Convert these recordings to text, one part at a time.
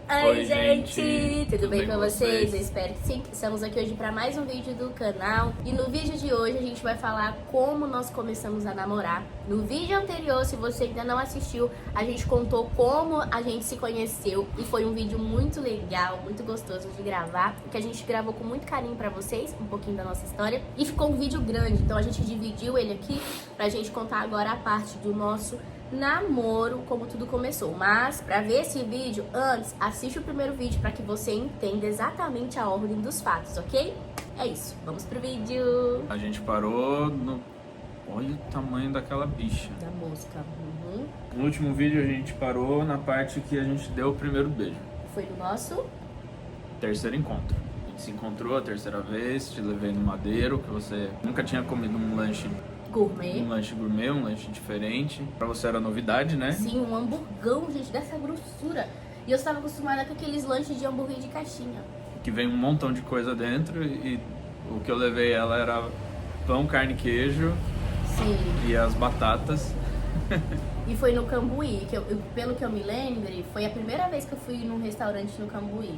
Oi, gente! Tudo bem com vocês? Eu vocês? espero que sim. Estamos aqui hoje para mais um vídeo do canal. E no vídeo de hoje a gente vai falar como nós começamos a namorar. No vídeo anterior, se você ainda não assistiu, a gente contou como a gente se conheceu. E foi um vídeo muito legal, muito gostoso de gravar, que a gente gravou com muito carinho para vocês, um pouquinho da nossa história. E ficou um vídeo grande, então a gente dividiu ele aqui pra gente contar agora a parte do nosso namoro, como tudo começou. Mas pra ver esse vídeo, antes assiste o primeiro vídeo pra que você entenda exatamente a ordem dos fatos, ok? É isso, vamos pro vídeo. A gente parou no... Olha o tamanho daquela bicha. Da mosca. No último vídeo a gente parou na parte que a gente deu o primeiro beijo. Foi no nosso Terceiro encontro. A gente se encontrou a terceira vez, te levei no Madeiro, que você nunca tinha comido um lanche gourmet. gourmet, um lanche diferente. Pra você era novidade, né? Sim, um hamburgão, gente, dessa grossura. E eu estava acostumada com aqueles lanches de hambúrguer de caixinha. Que vem um montão de coisa dentro e o que eu levei ela era pão, carne e queijo Sim. e as batatas. E foi no Cambuí, que pelo que eu me lembre, foi a primeira vez que eu fui num restaurante no Cambuí.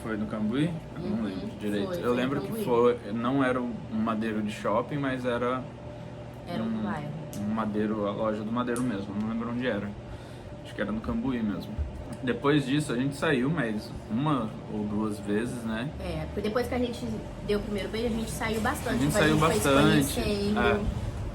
Foi no Cambuí? Eu não Uhum, lembro direito. foi Eu no lembro que Cambuí. foi, não era um Madeiro de shopping, mas era Era um bairro. um Madeiro, a loja do Madeiro mesmo, não lembro onde era. Acho que era no Cambuí mesmo. Depois disso a gente saiu, mas uma ou duas vezes, né? É, porque depois que a gente deu o primeiro beijo, a gente saiu bastante. A gente Tipo, saiu foi bastante. se conhecendo. É.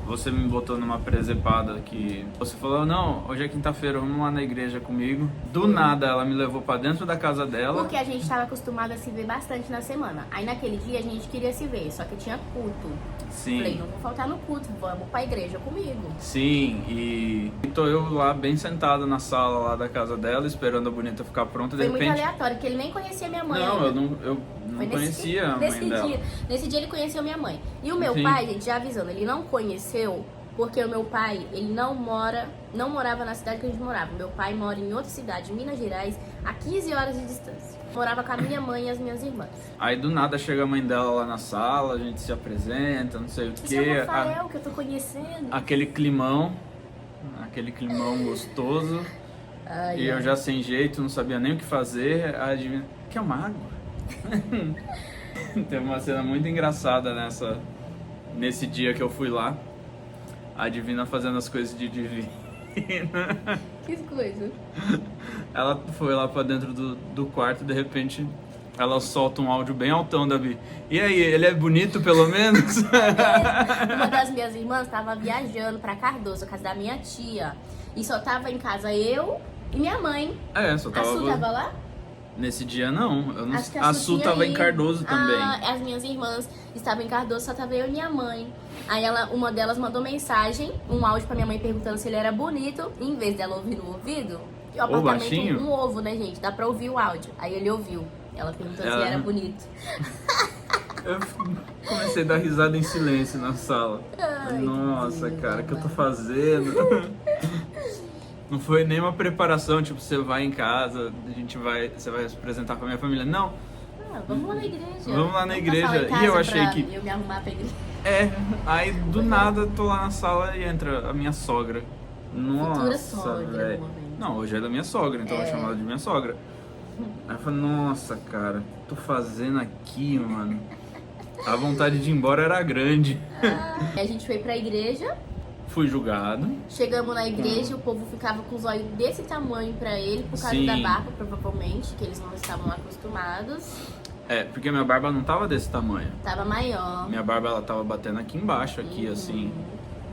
Você me botou numa presepada que você falou, não, hoje é quinta-feira, vamos lá na igreja comigo. Do nada ela me levou pra dentro da casa dela. Porque a gente estava acostumado a se ver bastante na semana. Aí naquele dia a gente queria se ver, só que tinha culto. Sim. Falei, não vou faltar no culto, vamos pra igreja comigo. Sim, e tô eu lá bem sentado na sala lá da casa dela, esperando a bonita ficar pronta, de Foi muito repente... aleatório, porque ele nem conhecia minha mãe. Não, ainda. eu não Foi conhecia a mãe nesse dela. dia. Nesse dia ele conheceu minha mãe. E o meu Sim. pai, gente, já avisando, ele não conheceu porque o meu pai, ele não morava na cidade que a gente morava. Meu pai mora em outra cidade, Minas Gerais, a 15 horas de distância. Morava com a minha mãe e as minhas irmãs. Aí do nada chega a mãe dela lá na sala, a gente se apresenta, não sei o Esse que. é o Rafael, que eu tô conhecendo. Aquele climão gostoso. Ai, E eu ai. já sem jeito, não sabia nem o que fazer. Aí adivinha, quer uma água? Teve uma cena muito engraçada nesse dia que eu fui lá. A Divina fazendo as coisas de Divina. Que coisa. Ela foi lá pra dentro do quarto e de repente ela solta um áudio bem altão da Bi. E aí, ele é bonito pelo menos? Uma das minhas irmãs tava viajando pra Cardoso, a casa da minha tia. E só tava em casa eu e minha mãe. É, só A Su tava lá? Nesse dia não. Eu não... Acho que A Su Su tinha tava em ido. Cardoso também. As minhas irmãs estavam em Cardoso, só tava eu e minha mãe. Aí uma delas mandou mensagem, um áudio pra minha mãe perguntando se ele era bonito. E em vez dela ouvir no ouvido, o apartamento, baixinho? um ovo, né, gente? Dá pra ouvir o áudio. Aí ele ouviu. Ela perguntou se Ela- ele era bonito. Eu comecei a dar risada em silêncio na sala. Ai, Nossa, que cara, o que eu tô babado. fazendo? Não foi nem uma preparação, tipo, você vai em casa, você vai se apresentar pra minha família. Não, Vamos lá na igreja. Vamos lá na passar igreja. lá em E casa eu achei pra que- eu me arrumar pra igreja. aí do nada tô lá na sala e entra a minha sogra. Nossa, sogra, velho. momento. Não, hoje é da minha sogra, então eu vou chamar ela de minha sogra. Aí eu falei, nossa, cara, o que tô fazendo aqui, mano? A vontade de ir embora era grande. A gente foi pra igreja, Fui julgado. chegamos na igreja e o povo ficava com os olhos desse tamanho pra ele, por causa Sim. da barba, provavelmente, que eles não estavam acostumados. É, porque minha barba não tava desse tamanho. Tava maior. Minha barba, ela tava batendo aqui embaixo, aqui, assim,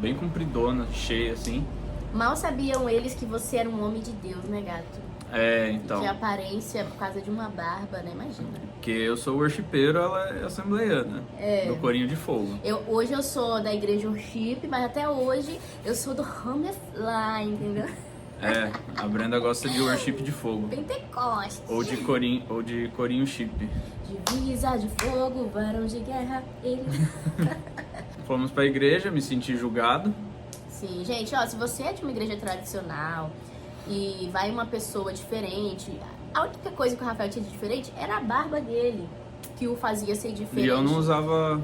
bem compridona, cheia, assim. Mal sabiam eles que você era um homem de Deus, né, gato? É, então, Que aparência por causa de uma barba, né? Imagina. porque eu sou worshipeiro, ela é assembleiana, do Corinho de Fogo. Hoje eu sou da igreja worship, mas até hoje eu sou do Home Fly, entendeu? É, a Brenda gosta de worship de fogo. Pentecoste. Ou de corinho chip. Divisa de fogo, varão de guerra, ele. Fomos pra igreja, me senti julgado. Sim, gente, ó, se você é de uma igreja tradicional e vai uma pessoa diferente, a única coisa que o Rafael tinha de diferente era a barba dele, que o fazia ser diferente. E eu não usava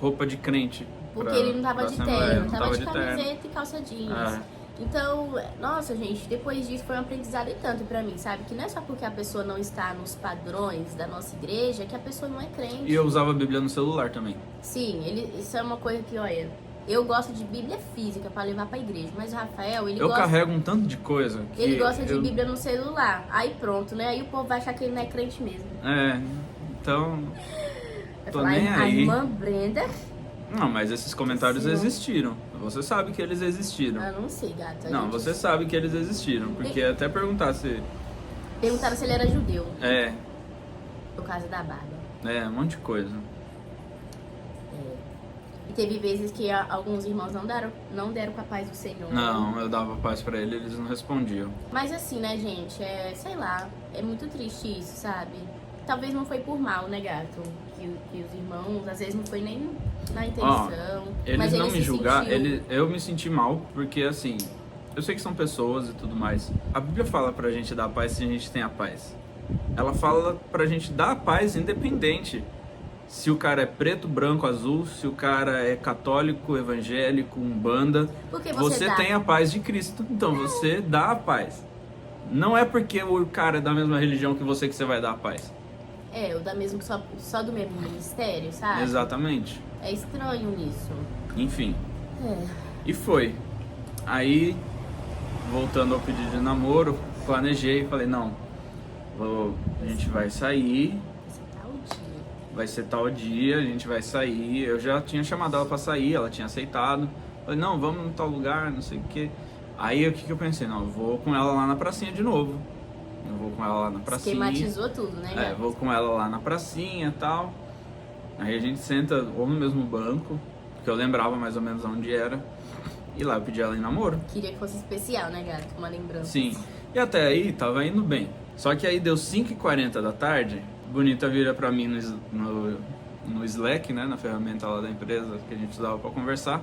roupa de crente. Porque pra- ele não tava pra de assembleia, terno, não tava de terno. camiseta e calça jeans. É. Então, nossa, gente, depois disso foi um aprendizado e tanto pra mim, sabe? Que não é só porque a pessoa não está nos padrões da nossa igreja que a pessoa não é crente. E eu usava a Bíblia no celular também. Sim, isso é uma coisa que, olha, eu gosto de Bíblia física pra levar pra igreja, mas o Rafael, ele Eu gosta... carrego um tanto de coisa que Ele gosta de Bíblia no celular. Aí pronto, né? Aí o povo vai achar que ele não é crente mesmo. Então... Vai Tô falar, nem a aí. irmã Brenda... Não, mas esses comentários Sim. existiram. Você sabe que eles existiram. Eu não sei, gata. Não, você sabe que eles existiram. Porque até perguntar se... Perguntaram se ele era judeu, É, por causa da barba. um monte de coisa. E teve vezes que alguns irmãos não deram com a paz do Senhor. Não, eu dava paz pra ele, eles não respondiam. Mas assim, né, gente, sei lá, é muito triste isso, sabe? Talvez não foi por mal, né, gato? Que os irmãos, às vezes não foi nem na intenção. Eles mas não ele me se julgar, sentiu- eu me senti mal, porque assim, eu sei que são pessoas e tudo mais. A Bíblia fala pra gente dar a paz se a gente tem a paz. Ela fala pra gente dar a paz independente se o cara é preto, branco, azul, se o cara é católico, evangélico, umbanda. Porque Você dá. tem a paz de Cristo, então você dá a paz. Não é porque o cara é da mesma religião que você vai dar a paz. O da mesmo, só do mesmo ministério, sabe? Exatamente. É estranho nisso. Enfim. É. E foi. Aí, voltando ao pedido de namoro, planejei, falei, não, a gente vai sair, Esse tal dia. vai ser tal dia, a gente vai sair. Eu já tinha chamado ela pra sair, ela tinha aceitado. Falei, não, vamos em tal lugar, não sei o quê. Aí o que eu pensei? Não, eu vou com ela lá na pracinha de novo. Eu vou com ela lá na pracinha. Esquematizou tudo, né, gato? Vou com ela lá na pracinha e tal. Aí a gente senta ou no mesmo banco, porque eu lembrava mais ou menos onde era. E lá eu pedi ela em namoro. Queria que fosse especial, né, gato? Uma lembrança. Sim. E até aí tava indo bem. Só que aí deu 5h40 da tarde, Bonita vira pra mim no Slack, né, na ferramenta lá da empresa que a gente usava pra conversar.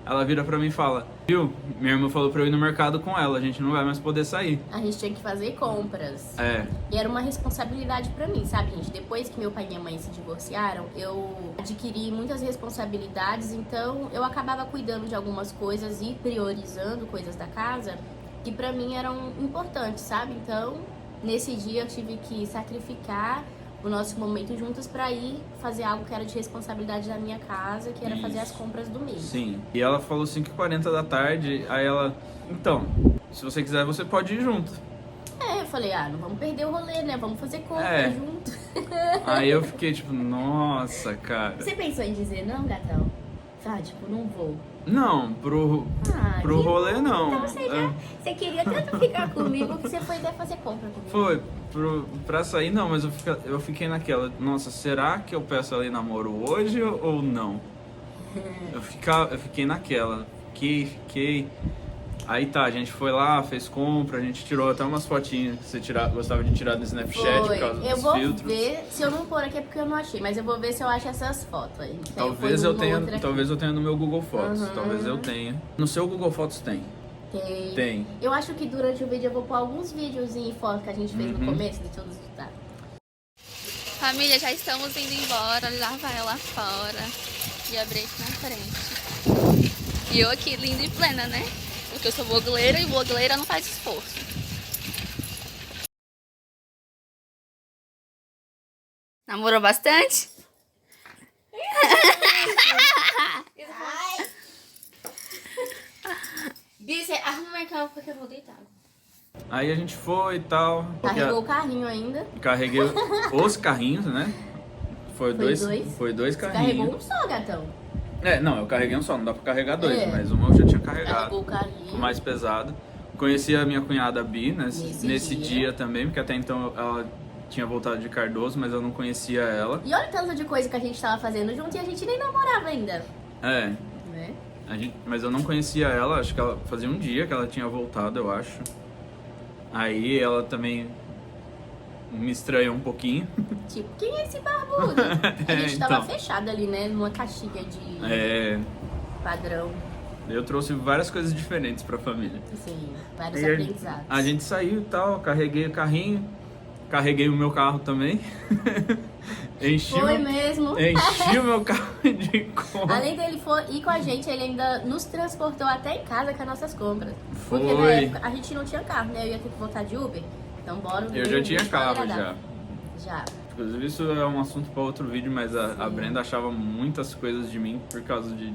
Ela vira pra mim e fala, viu, minha irmã falou pra eu ir no mercado com ela, a gente não vai mais poder sair. A gente tinha que fazer compras. É, E era uma responsabilidade pra mim, sabe, gente? Depois que meu pai e minha mãe se divorciaram, eu adquiri muitas responsabilidades, então eu acabava cuidando de algumas coisas e priorizando coisas da casa que pra mim eram importantes, sabe? Então, nesse dia eu tive que sacrificar o nosso momento juntos pra ir fazer algo que era de responsabilidade da minha casa, que era fazer as Isso. compras do mês. sim. E ela falou 5h40 da tarde, aí ela, então, se você quiser você pode ir junto. Eu falei, não vamos perder o rolê, né? Vamos fazer compra É. junto. Aí eu fiquei tipo, nossa, cara. Você pensou em dizer não, gatão? Tipo, não vou. Não, pro Que rolê bom. não. Então você queria tanto ficar comigo que você foi até fazer compra comigo. Foi, pra sair não, mas eu fiquei naquela, nossa, será que eu peço ela em namoro hoje ou não? Eu fiquei naquela, fiquei. Aí tá, a gente foi lá, fez compra, a gente tirou até umas fotinhas que você gostava de tirar do Snapchat por causa Eu dos vou filtros. ver, se eu não pôr aqui é porque eu não achei, mas eu vou ver se eu acho essas fotos aí. Que aí Talvez ponho eu uma tenha, outra aqui. talvez eu tenha no meu Google Fotos, Uhum. talvez eu tenha. No seu Google Fotos tem. Tem. Eu acho que durante o vídeo eu vou pôr alguns videozinhos e fotos que a gente fez no começo de todos os dados. Família, já estamos indo embora. Lá vai ela fora. E a Brete na frente. E eu aqui, linda e plena, né? Porque eu sou blogueira e blogueira não faz esforço. Namorou bastante? Bice, arruma a cama porque eu vou deitar. Aí a gente foi e tal. Carregou o carrinho ainda. Carreguei os carrinhos, né? Foi dois Você carrinhos. carregou um só, gatão. Não, eu carreguei um só, não dá pra carregar dois, É. mas uma eu já tinha carregado. Carregou o carrinho. O mais pesado. Conheci a minha cunhada Bi nesse dia. dia também, porque até então ela tinha voltado de Cardoso, mas eu não conhecia ela. E olha o tanto de coisa que a gente tava fazendo junto e a gente nem namorava ainda. É, Né? mas eu não conhecia ela, acho que ela fazia um dia que ela tinha voltado, eu acho. Aí ela também me estranhou um pouquinho. Tipo, quem é esse barbudo? A gente tava então. fechado ali, né? Numa caixinha de É, padrão. eu trouxe várias coisas diferentes pra família. Assim, vários E aprendizados. a gente saiu e tal, carreguei o carrinho, carreguei o meu carro também. Foi mesmo. Enchi o meu carro de compra. Além dele ir com a gente, ele ainda nos transportou até em casa com as nossas compras. Foi. Porque na época a gente não tinha carro, né? Eu ia ter que voltar de Uber. Então bora. Eu já tinha carro Já. Inclusive isso é um assunto para outro vídeo, mas a Brenda achava muitas coisas de mim por causa de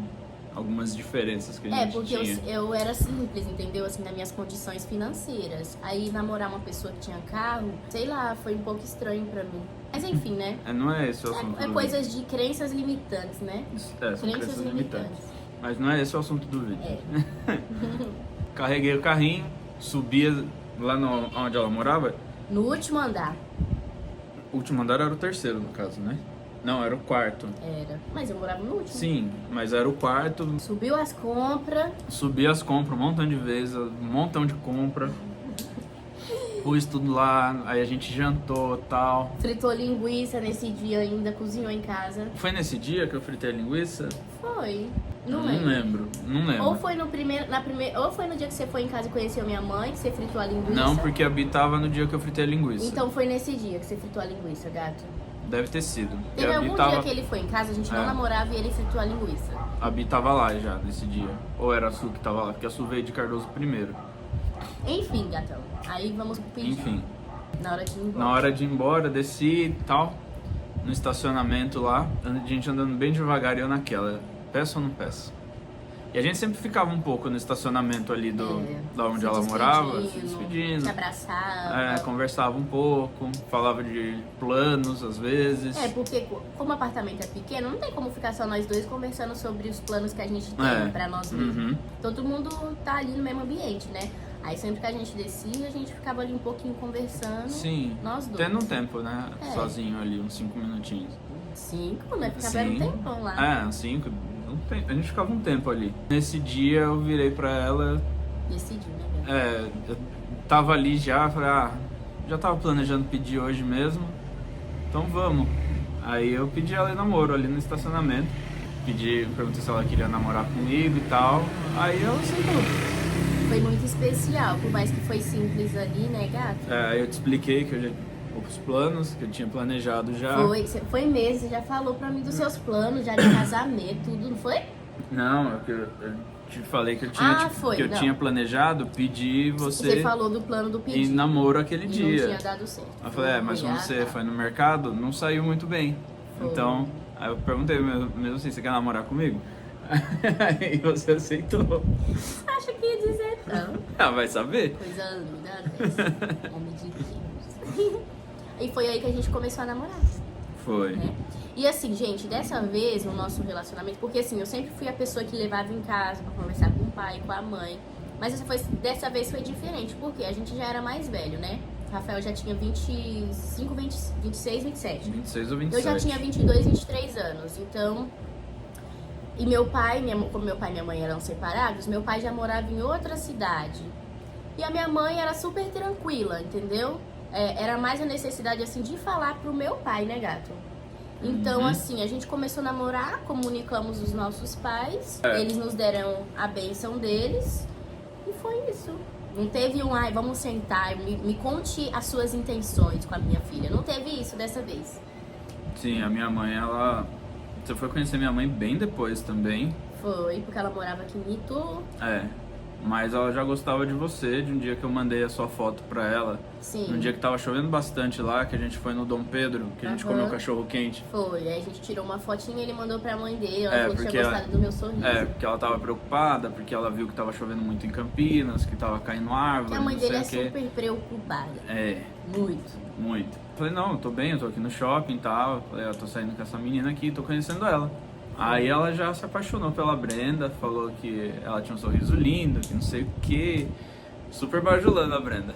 algumas diferenças que a gente porque tinha. eu era simples, entendeu? Assim, nas minhas condições financeiras. Aí namorar uma pessoa que tinha carro, sei lá, foi um pouco estranho pra mim. Mas enfim, né? Não é esse o assunto do coisas vídeo. de crenças limitantes, né? São crenças limitantes. Mas não é esse o assunto do vídeo. Carreguei o carrinho, subia lá onde ela morava. No último andar. O último andar era o terceiro, no caso, né? Não, era o quarto. Era. Mas eu morava no último. Sim, mas era o quarto. Subiu as compras. Subi as compras um montão de vezes, um montão de compra. Pus tudo lá, aí a gente jantou e tal. Fritou linguiça nesse dia ainda, cozinhou em casa. Foi nesse dia que eu fritei a linguiça? Foi. Não lembro. Ou foi no ou foi no dia que você foi em casa e conheceu minha mãe, que você fritou a linguiça? Não, porque a Bi tava no dia que eu fritei a linguiça. Então foi nesse dia que você fritou a linguiça, gato? Deve ter sido. Teve algum dia que ele foi em casa, a gente não namorava e ele fritou a linguiça. A Bi tava lá já, nesse dia. Ou era a Su que tava lá, porque a Su veio de Cardoso primeiro. Enfim, gatão. Aí vamos pro pedido. Enfim. Na hora de ir embora. Na hora de ir embora, desci e tal. No estacionamento lá, a gente andando bem devagar e eu naquela. Peço ou não peço? E a gente sempre ficava um pouco no estacionamento ali da onde ela morava, se despedindo. Se abraçava. Conversava um pouco, falava de planos às vezes. Porque como o apartamento é pequeno, não tem como ficar só nós dois conversando sobre os planos que a gente tem pra nós mesmos. Todo mundo tá ali no mesmo ambiente, né? Aí sempre que a gente descia, a gente ficava ali um pouquinho conversando. Sim, nós dois. tendo um tempo, né? Sozinho ali, uns 5 minutinhos. 5, né? Ficava um tempão lá. 5. A gente ficava um tempo ali. Nesse dia eu virei pra ela. Decidiu, né? Eu tava ali já, falei, já tava planejando pedir hoje mesmo. Então vamos. Aí eu pedi ela em namoro ali no estacionamento. Perguntei se ela queria namorar comigo e tal. Aí ela aceitou. Foi muito especial, por mais que foi simples ali, né, gato? Aí eu te expliquei que eu já os planos que eu tinha planejado já. Foi mesmo, você já falou pra mim dos seus planos, já de casamento, tudo, não foi? Não, eu te falei que eu tinha, eu tinha planejado pedir você. Você falou do plano do pedido. E namoro aquele dia. Não tinha dado certo. Eu falei, mas quando você foi no mercado, não saiu muito bem. Então, aí eu perguntei mesmo assim, você quer namorar comigo? Aí você aceitou. Acha que ia dizer não? Vai saber. Coisa linda dessa. Homem de Deus. E foi aí que a gente começou a namorar. Foi. Né? E assim, gente, dessa vez no nosso relacionamento, porque assim, eu sempre fui a pessoa que levava em casa pra conversar com o pai, com a mãe. Mas dessa vez foi diferente, porque a gente já era mais velho, né? O Rafael já tinha 25, 26, 27. 26 ou 27. Eu já tinha 22, 23 anos. Então. E meu pai, como meu pai e minha mãe eram separados, meu pai já morava em outra cidade. E a minha mãe era super tranquila, entendeu? Era mais a necessidade, assim, de falar pro meu pai, né, gato? Então, assim, a gente começou a namorar, comunicamos os nossos pais, eles nos deram a bênção deles, e foi isso. Não teve vamos sentar, me conte as suas intenções com a minha filha. Não teve isso dessa vez. Sim, a minha mãe, você foi conhecer minha mãe bem depois também. Foi, porque ela morava aqui em Itu. Mas ela já gostava de você, de um dia que eu mandei a sua foto pra ela. Sim. Um dia que tava chovendo bastante lá, que a gente foi no Dom Pedro, que a gente comeu cachorro quente. Foi, aí a gente tirou uma fotinha e ele mandou pra mãe dele, ela falou que tinha gostado do meu sorriso. Porque ela tava preocupada, porque ela viu que tava chovendo muito em Campinas, que tava caindo árvore, a mãe dele é super preocupada. Muito. Falei, não, eu tô bem, eu tô aqui no shopping e tal. Falei, eu tô saindo com essa menina aqui, tô conhecendo ela. Aí ela já se apaixonou pela Brenda, falou que ela tinha um sorriso lindo, que não sei o que. Super bajulando a Brenda.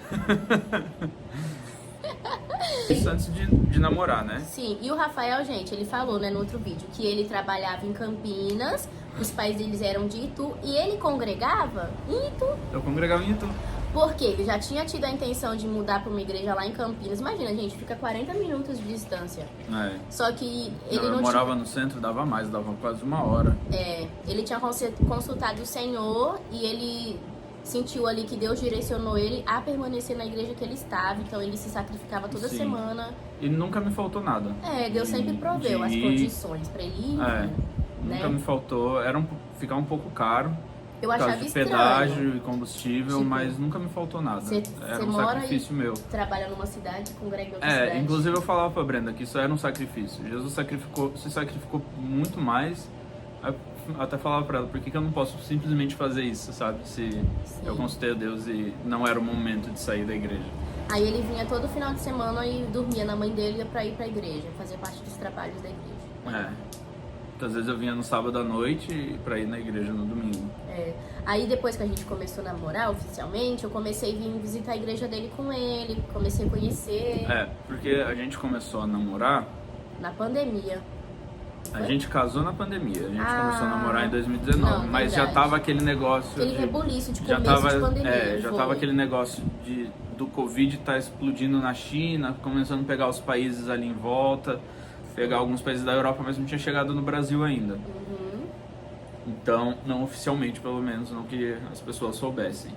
Isso antes de namorar, né? Sim, e o Rafael, gente, ele falou, né, no outro vídeo, que ele trabalhava em Campinas, os pais deles eram de Itu, e ele congregava em Itu. Eu congregava em Itu. Porque ele já tinha tido a intenção de mudar pra uma igreja lá em Campinas. Imagina, gente, fica 40 minutos de distância. Só que ele não morava no centro, dava quase 1 hora. Ele tinha consultado o Senhor e ele sentiu ali que Deus direcionou ele a permanecer na igreja que ele estava, então ele se sacrificava toda Sim. semana. E nunca me faltou nada. Deus sempre proveu as condições pra ele ir, né? Nunca me faltou. Ficar um pouco caro. Eu Por causa achava de estranho. pedágio e combustível, Tipo, mas nunca me faltou nada. Era um mora sacrifício e meu. trabalha numa cidade, congrega em outra cidade. Inclusive eu falava pra Brenda que isso era um sacrifício. Jesus se sacrificou muito mais. Eu até falava pra ela, por que eu não posso simplesmente fazer isso, sabe? Se Sim. eu consultei a Deus e não era o momento de sair da igreja. Aí ele vinha todo final de semana e dormia na mãe dele pra ir pra igreja, fazer parte dos trabalhos da igreja. Muitas vezes eu vinha no sábado à noite pra ir na igreja no domingo. Aí depois que a gente começou a namorar oficialmente, eu comecei a vir visitar a igreja dele com ele, comecei a conhecer. Porque a gente começou a namorar, Na pandemia. a gente casou na pandemia. A gente começou a namorar em 2019, Não, mas já verdade. tava aquele negócio Aquele rebuliço de já começo tava, de pandemia. já foi. tava aquele negócio do Covid tá explodindo na China, começando a pegar os países ali em volta, pegar alguns países da Europa, mas não tinha chegado no Brasil ainda. Então, não oficialmente, pelo menos, não que as pessoas soubessem.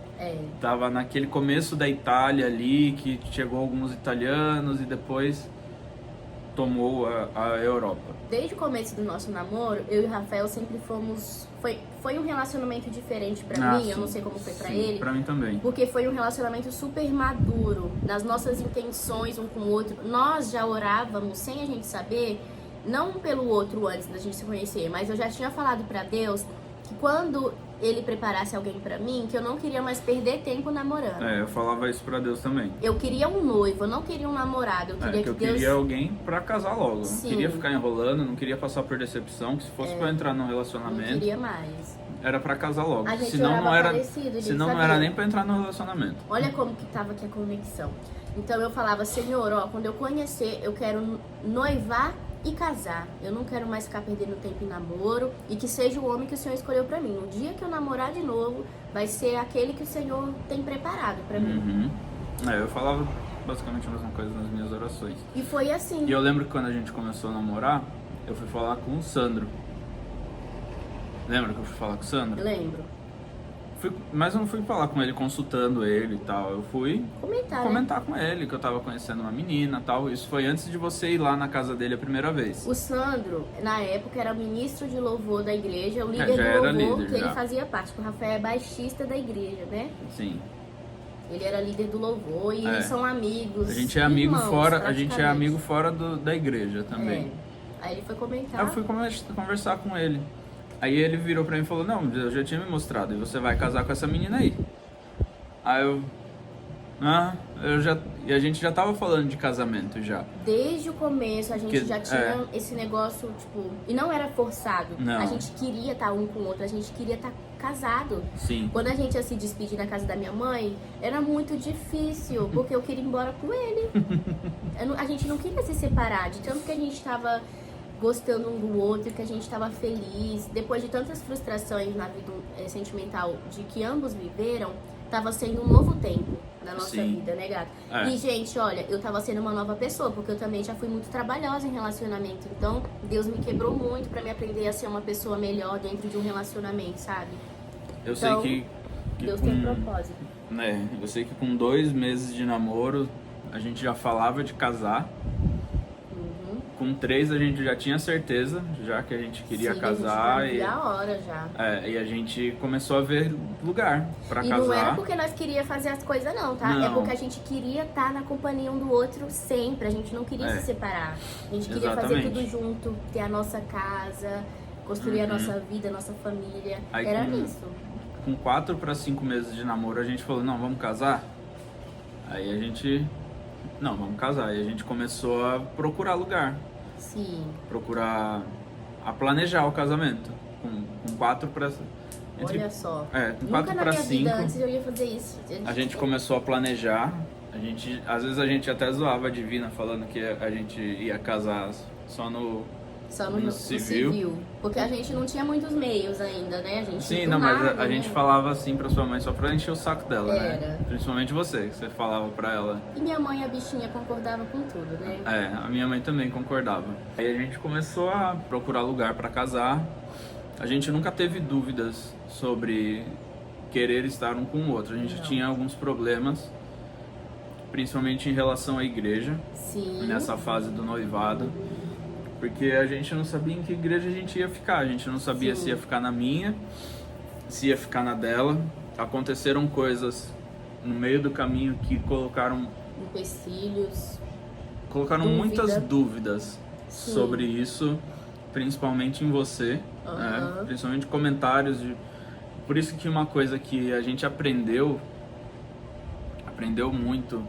Tava naquele começo da Itália ali, que chegou alguns italianos e depois tomou a Europa. Desde o começo do nosso namoro, eu e o Rafael sempre fomos... Foi um relacionamento diferente pra mim, eu não sei como foi pra ele. Pra mim também. Porque foi um relacionamento super maduro, nas nossas intenções um com o outro. Nós já orávamos sem a gente saber, não pelo outro antes da gente se conhecer, mas eu já tinha falado pra Deus que quando ele preparasse alguém pra mim, que eu não queria mais perder tempo namorando. Eu falava isso pra Deus também. Eu queria um noivo, eu não queria um namorado. Eu queria que eu Deus... queria alguém pra casar logo. Sim. Não queria ficar enrolando, não queria passar por decepção, que se fosse pra entrar num Não relacionamento, queria mais. era pra casar logo. A gente Senão orava não era, parecido, senão não sabia? era nem pra entrar no relacionamento. Olha como que tava aqui a conexão. Então eu falava, Senhor, quando eu conhecer, eu quero noivar e casar. Eu não quero mais ficar perdendo tempo em namoro e que seja o homem que o Senhor escolheu pra mim. No dia que eu namorar de novo, vai ser aquele que o Senhor tem preparado pra mim. Eu falava basicamente a mesma coisa nas minhas orações. E foi assim. E eu lembro que quando a gente começou a namorar, eu fui falar com o Sandro. Lembra que eu fui falar com o Sandro? Lembro. Mas eu não fui falar com ele, consultando ele e tal. Eu fui Comentar, com ele, que eu tava conhecendo uma menina e tal. Isso foi antes de você ir lá na casa dele a primeira vez. O Sandro, na época, era ministro de louvor da igreja, o líder já do era louvor, líder, que já. ele fazia parte. O Rafael é baixista da igreja, né? Sim. Ele era líder do louvor e eles são amigos. A gente é amigo irmãos, fora, a gente é praticamente. amigo fora da igreja também. Aí ele foi comentar. Aí eu fui conversar com ele. Aí ele virou pra mim e falou, não, eu já tinha me mostrado, e você vai casar com essa menina aí. Aí e a gente já tava falando de casamento já. Desde o começo a gente Que- já tinha esse negócio, tipo, e não era forçado. Não. A gente queria estar um com o outro, a gente queria estar casado. Sim. Quando a gente ia se despedir na casa da minha mãe, era muito difícil, porque eu queria ir embora com ele. A gente não queria se separar, de tanto que a gente tava gostando um do outro, que a gente tava feliz. Depois de tantas frustrações na vida sentimental de que ambos viveram, tava sendo um novo tempo na nossa Sim. vida, né, gato? É. E, gente, olha, eu tava sendo uma nova pessoa, porque eu também já fui muito trabalhosa em relacionamento. Então, Deus me quebrou muito pra me aprender a ser uma pessoa melhor dentro de um relacionamento, sabe? Eu Então, sei que Deus tem propósito. eu sei que com 2 meses de namoro, a gente já falava de casar. Com 3 a gente já tinha certeza, já que a gente queria Sim, casar. a gente a hora já. E a gente começou a ver lugar pra E casar. não era porque nós queríamos fazer as coisas não, tá? Não. É porque a gente queria estar na companhia um do outro sempre. A gente não queria se separar. A gente queria fazer Exatamente. tudo junto, ter a nossa casa, construir a nossa vida, a nossa família. Aí Era com- isso. Com 4 para 5 meses de namoro, a gente falou, não, vamos casar? Aí a gente... Não, vamos casar. Aí a gente começou a procurar lugar. Sim. A planejar o casamento. Com 4 para... Olha só. Com Nunca 4 na para minha vida 5, antes eu ia fazer isso. a gente começou a planejar. Às vezes a gente até zoava a Divina, falando que a gente ia casar só no no civil. Porque a gente não tinha muitos meios ainda, né? A gente Sim, do não, mas nada, a gente né? falava assim pra sua mãe só pra encher o saco dela, né? Era. Principalmente você, que você falava pra ela. E minha mãe, a bichinha, concordava com tudo, né? A minha mãe também concordava. Aí a gente começou a procurar lugar pra casar. A gente nunca teve dúvidas sobre querer estar um com o outro. A gente Não. tinha alguns problemas, principalmente em relação à igreja, Sim. nessa fase do noivado, porque a gente não sabia em que igreja a gente ia ficar. A gente não sabia Sim. se ia ficar na minha, se ia ficar na dela. Aconteceram coisas no meio do caminho que colocaram Empecilhos. Dúvida. muitas dúvidas Sim. sobre isso, principalmente em você, Aham. né? Principalmente comentários de... Por isso que uma coisa que a gente aprendeu muito,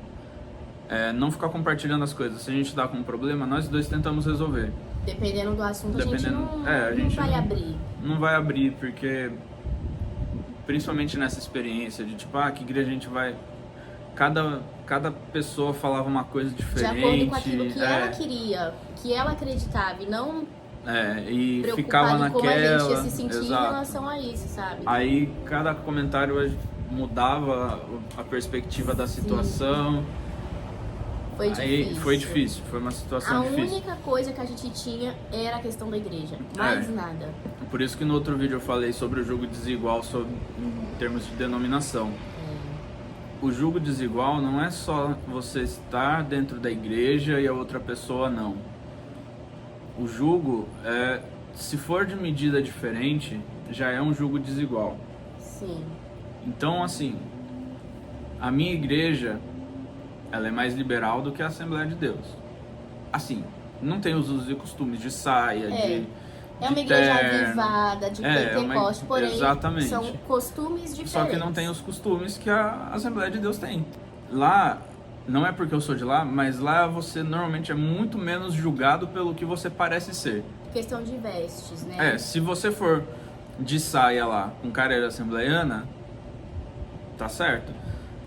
é não ficar compartilhando as coisas. Se a gente dá com um problema, nós dois tentamos resolver. Dependendo do assunto, a gente A gente não vai abrir. Não vai abrir, porque principalmente nessa experiência de tipo, que igreja a gente vai... Cada pessoa falava uma coisa De diferente. acordo com aquilo que ela queria, que ela acreditava, e não e ficava preocupada em como a naquela. gente ia se sentir em Exato. relação a isso, sabe? Aí cada comentário mudava a perspectiva da situação. Foi difícil. Aí foi difícil, foi uma situação A difícil. única coisa que a gente tinha era a questão da igreja, mais nada. Por isso que no outro vídeo eu falei sobre o julgo desigual em termos de denominação. O julgo desigual não é só você estar dentro da igreja e a outra pessoa não. O julgo, se for de medida diferente, já é um julgo desigual. Sim. Então, assim, a minha igreja, ela é mais liberal do que a Assembleia de Deus. Assim, não tem os usos e costumes de saia, É uma igreja avivada, de É Pentecoste, porém exatamente. são costumes diferentes. Só que não tem os costumes que a Assembleia de Deus tem. Lá, não é porque eu sou de lá, mas lá você normalmente é muito menos julgado pelo que você parece ser. Questão de vestes, né? Se você for de saia lá, com carreira assembleiana, tá certo.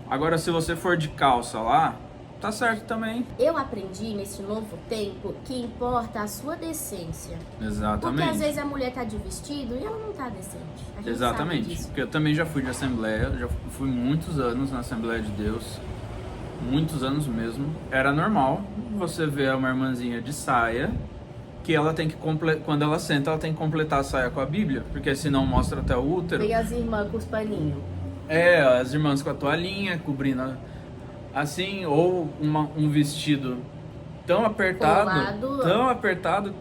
Agora, se você for de calça lá, tá certo também. Eu aprendi nesse novo tempo que importa a sua decência. Exatamente. Porque às vezes a mulher tá de vestido e ela não tá decente. A gente sabe Exatamente. disso. Porque eu também já fui de assembleia, já fui muitos anos na Assembleia de Deus. Muitos anos mesmo. Era normal você ver uma irmãzinha de saia, que ela tem que quando ela senta, ela tem que completar a saia com a Bíblia, porque senão mostra até o útero. Vem as irmãs com os paninhos. As irmãs com a toalhinha, cobrindo assim, ou um vestido tão apertado,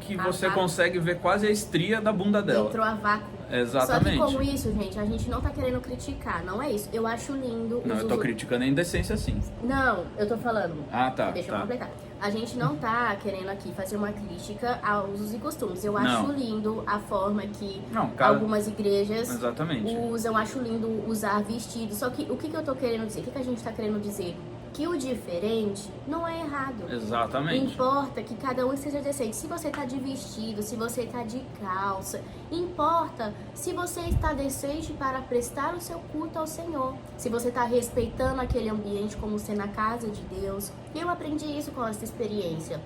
que você consegue ver quase a estria da bunda dela. Entrou a vácuo. Exatamente. Só que com isso, gente, a gente não tá querendo criticar, não é isso. Eu acho lindo. Não, eu tô criticando a indecência sim. Não, eu tô falando. Tá. Deixa eu completar. A gente não tá querendo aqui fazer uma crítica a usos e costumes. Eu acho lindo a forma que algumas igrejas usam. Acho lindo usar vestido. Só que o que eu tô querendo dizer? O que a gente tá querendo dizer? Que o diferente não é errado. Exatamente. Importa que cada um esteja decente. Se você tá de vestido, se você tá de calça, importa se você está decente para prestar o seu culto ao Senhor. Se você tá respeitando aquele ambiente como sendo a casa de Deus. Eu aprendi isso com essa experiência.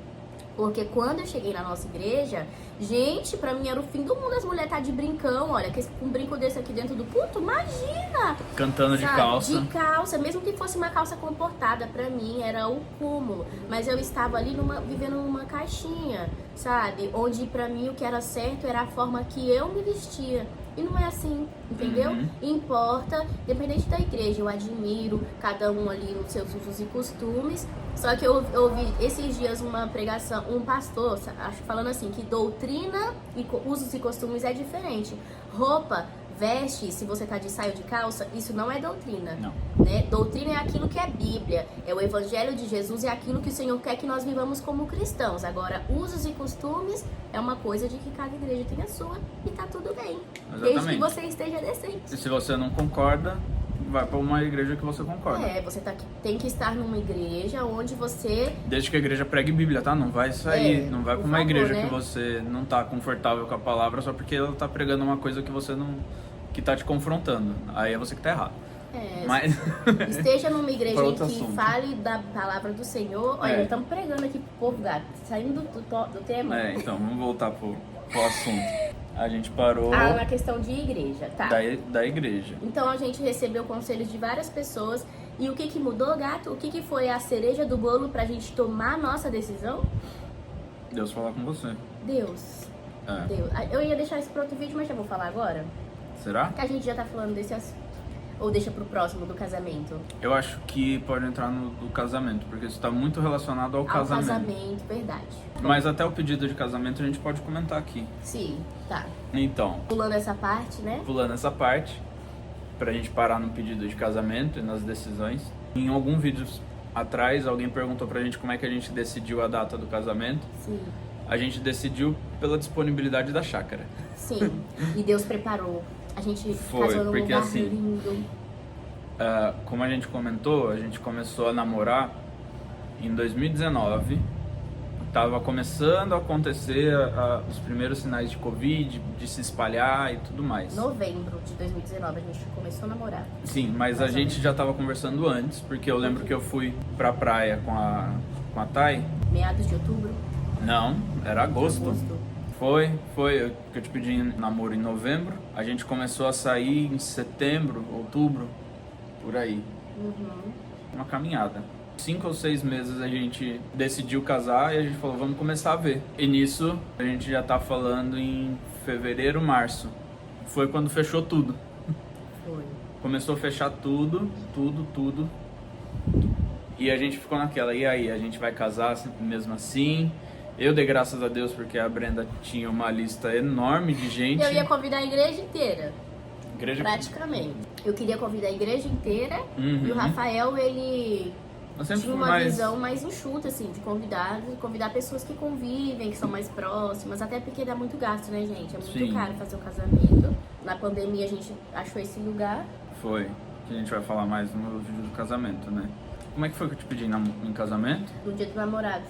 Porque quando eu cheguei na nossa igreja, gente, pra mim era o fim do mundo as mulheres tá de brincão, olha, um brinco desse aqui dentro do culto, imagina! Cantando de calça. De calça, mesmo que fosse uma calça comportada, pra mim era o cúmulo. Mas eu estava ali vivendo numa caixinha, sabe? Onde pra mim o que era certo era a forma que eu me vestia. E não é assim, entendeu? Importa, independente da igreja, eu admiro cada um ali nos seus usos e costumes. Só que eu ouvi esses dias uma pregação, um pastor, acho falando assim, que doutrina e usos e costumes é diferente. Roupa, veste, se você tá de saia ou de calça, isso não é doutrina. Não. Né? Doutrina é aquilo que é Bíblia, é o Evangelho de Jesus, é aquilo que o Senhor quer que nós vivamos como cristãos. Agora, usos e costumes é uma coisa de que cada igreja tem a sua e tá tudo bem. Exatamente. Desde que você esteja decente. E se você não concorda, vai pra uma igreja que você concorda. Você tem que estar numa igreja onde você... Desde que a igreja pregue Bíblia, tá? Não vai sair, não vai pra uma igreja que você não tá confortável com a palavra só porque ela tá pregando uma coisa que você não... que tá te confrontando. Aí é você que tá errado. Mas... esteja numa igreja em que assunto. Fale da palavra do Senhor. Olha, estamos pregando aqui pro povo, gato. Saindo do tema. Então, vamos voltar pro assunto. A gente parou na questão de igreja, tá? da igreja. Então a gente recebeu conselhos de várias pessoas. E o que mudou, gato? O que foi a cereja do bolo pra gente tomar a nossa decisão? Deus falar com você. Deus. Eu ia deixar isso para outro vídeo, mas já vou falar agora. Será? Que a gente já tá falando desse assunto. Ou deixa pro próximo do casamento? Eu acho que pode entrar no do casamento, porque isso tá muito relacionado ao casamento. Casamento, verdade. Mas até o pedido de casamento a gente pode comentar aqui. Sim, tá. Então, Pulando essa parte, né? pulando essa parte, pra gente parar no pedido de casamento e nas decisões. Em algum vídeo atrás, alguém perguntou pra gente como é que a gente decidiu a data do casamento. Sim. A gente decidiu pela disponibilidade da chácara. Sim. E Deus preparou. A gente Foi, casou num porque lugar assim, lindo. Como a gente comentou, a gente começou a namorar em 2019. Tava começando a acontecer os primeiros sinais de Covid, de se espalhar e tudo mais. Novembro de 2019 a gente começou a namorar. Sim, mas a gente já tava conversando antes, porque eu lembro que eu fui pra praia com a Thay. Meados de outubro. Não, era agosto. Agosto. Foi que eu te pedi em namoro em novembro. A gente começou a sair em setembro, outubro, por aí. Uhum. Uma caminhada. 5 ou 6 meses a gente decidiu casar e a gente falou, vamos começar a ver. E nisso a gente já tá falando em fevereiro, março. Foi quando fechou tudo. Foi. Começou a fechar tudo. E a gente ficou naquela, e aí, a gente vai casar mesmo assim? Eu dei graças a Deus porque a Brenda tinha uma lista enorme de gente. Eu ia convidar a igreja inteira. Igreja... Praticamente. Eu queria convidar a igreja inteira Uhum. e o Rafael, ele Eu sempre tinha fui uma mais... visão mais enxuta, assim, de convidar pessoas que convivem, que são mais próximas, até porque dá muito gasto, né, gente? É muito Sim. caro fazer o casamento. Na pandemia a gente achou esse lugar. Foi, que a gente vai falar mais no vídeo do casamento, né? Como é que foi que eu te pedi em casamento? No dia dos namorados.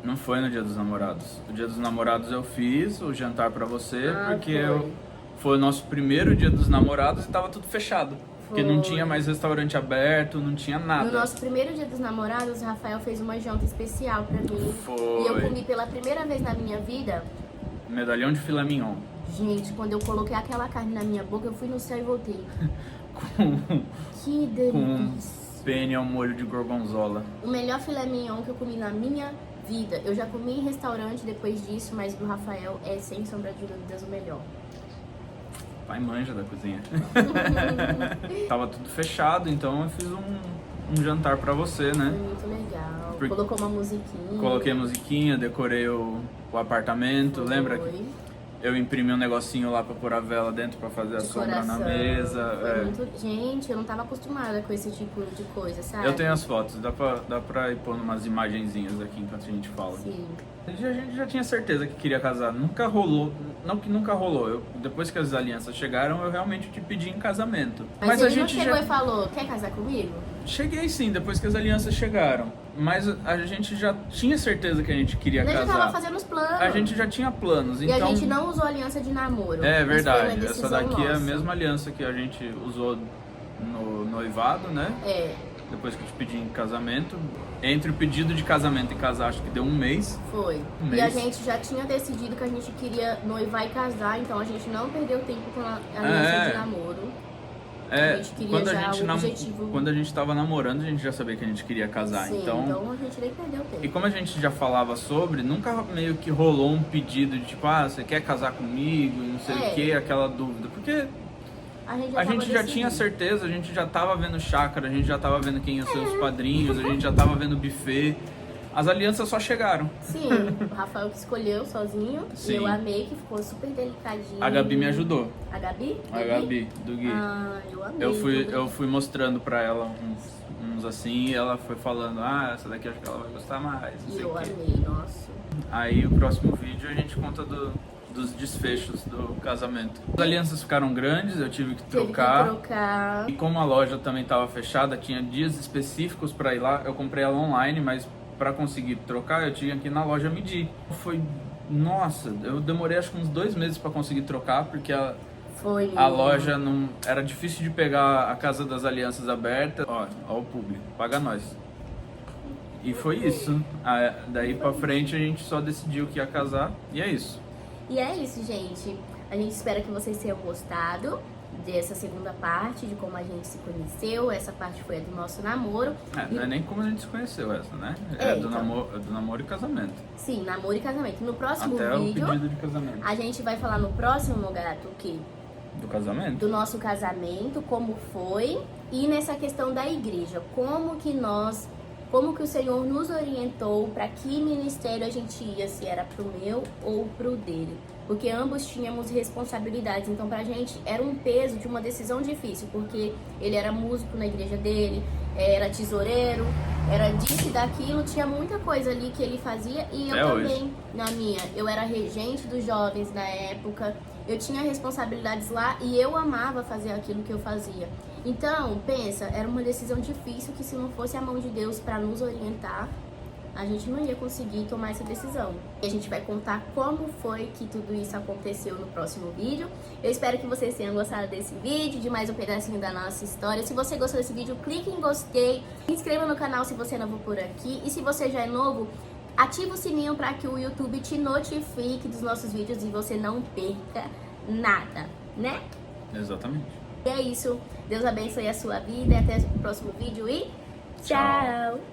Não foi no dia dos namorados. No dia dos namorados eu fiz o jantar pra você, porque foi. foi o nosso primeiro dia dos namorados e tava tudo fechado. Porque não Foi. tinha mais restaurante aberto, não tinha nada. No nosso primeiro dia dos namorados, o Rafael fez uma janta especial pra mim. Foi. E eu comi pela primeira vez na minha vida. Medalhão de filé mignon. Gente, quando eu coloquei aquela carne na minha boca, eu fui no céu e voltei. Com Que delícia. penne ao molho de gorgonzola. O melhor filé mignon que eu comi na minha vida. Eu já comi em restaurante depois disso, mas do Rafael é, sem sombra de dúvidas, o melhor. Pai manja da cozinha. Tava tudo fechado, então eu fiz um jantar pra você, Foi né? muito legal. Por- Colocou uma musiquinha. Coloquei musiquinha, decorei o apartamento, Foi. lembra? Eu imprimi um negocinho lá pra pôr a vela dentro pra fazer a sombra na Decoração. mesa. Foi é. muito... Gente, eu não tava acostumada com esse tipo de coisa, sabe? Eu tenho as fotos, dá pra ir pondo umas imagenzinhas aqui enquanto a gente fala. Sim. A gente já tinha certeza que queria casar. Nunca rolou. Não que nunca rolou. Depois que as alianças chegaram, eu realmente te pedi em casamento. Mas a ele não gente chegou já. e falou, quer casar comigo? Cheguei sim, depois que as alianças chegaram. Mas a gente já tinha certeza que a gente queria A gente casar. tava fazendo os planos. A gente já tinha planos, E então. a gente não usou aliança de namoro. É Isso foi uma verdade. Essa decisão daqui é a nossa. mesma aliança que a gente usou no noivado, né? É, Depois que eu te pedi em casamento. Entre o pedido de casamento e casar, acho que deu um mês. foi. Um E a mês. gente já tinha decidido que a gente queria noivar e casar, então a gente não perdeu tempo com a aliança É. de namoro. É, A gente queria já o objetivo. quando a gente tava namorando, a gente já sabia que a gente queria casar. Sim, então a gente nem perdeu tempo. E como a gente já falava sobre, nunca meio que rolou um pedido de tipo, você quer casar comigo? E não sei o que, aquela dúvida. Porque a gente já tinha certeza, a gente já tava vendo chácara, a gente já tava vendo quem iam ser os padrinhos, a gente já tava vendo buffet. As alianças só chegaram. Sim, o Rafael que escolheu sozinho. Sim. E eu amei, que ficou super delicadinho. A Gabi me ajudou. A Gabi? A Gabi, do Gui. Ah, eu amei. Eu fui mostrando pra ela uns assim e ela foi falando, essa daqui acho que ela vai gostar mais, não E sei eu o quê. amei, nossa. Aí o próximo vídeo a gente conta dos desfechos do casamento. As alianças ficaram grandes, eu tive que trocar. Teve que trocar. E como a loja também estava fechada, tinha dias específicos para ir lá, eu comprei ela online, mas para conseguir trocar eu tinha que ir na loja medir. Nossa, eu demorei acho que uns 2 meses para conseguir trocar, porque Foi. a loja não era difícil de pegar a Casa das Alianças aberta. Ó o público, paga nós. E foi isso. Daí pra frente a gente só decidiu que ia casar e é isso. E é isso, gente. A gente espera que vocês tenham gostado dessa segunda parte, de como a gente se conheceu. Essa parte foi a do nosso namoro. Não é nem como a gente se conheceu essa, né? Então. Do namoro e casamento. Sim, namoro e casamento. No próximo Até vídeo, o pedido de casamento. a gente vai falar no próximo, gato, o quê? Do casamento? do nosso casamento, como foi, e nessa questão da igreja, como que o Senhor nos orientou para que ministério a gente ia, se era pro meu ou pro dele. Porque ambos tínhamos responsabilidades, então pra gente era um peso de uma decisão difícil, porque ele era músico na igreja dele, era tesoureiro, era disso e daquilo, tinha muita coisa ali que ele fazia, e eu também, na minha, eu era regente dos jovens na época, eu tinha responsabilidades lá e eu amava fazer aquilo que eu fazia. Então, pensa, era uma decisão difícil que se não fosse a mão de Deus para nos orientar, a gente não ia conseguir tomar essa decisão. E a gente vai contar como foi que tudo isso aconteceu no próximo vídeo. Eu espero que vocês tenham gostado desse vídeo, de mais um pedacinho da nossa história. Se você gostou desse vídeo, clique em gostei, se inscreva no canal se você é novo por aqui. E se você já é novo, ativa o sininho para que o YouTube te notifique dos nossos vídeos e você não perca nada, né? Exatamente. E é isso. Deus abençoe a sua vida e até o próximo vídeo e tchau!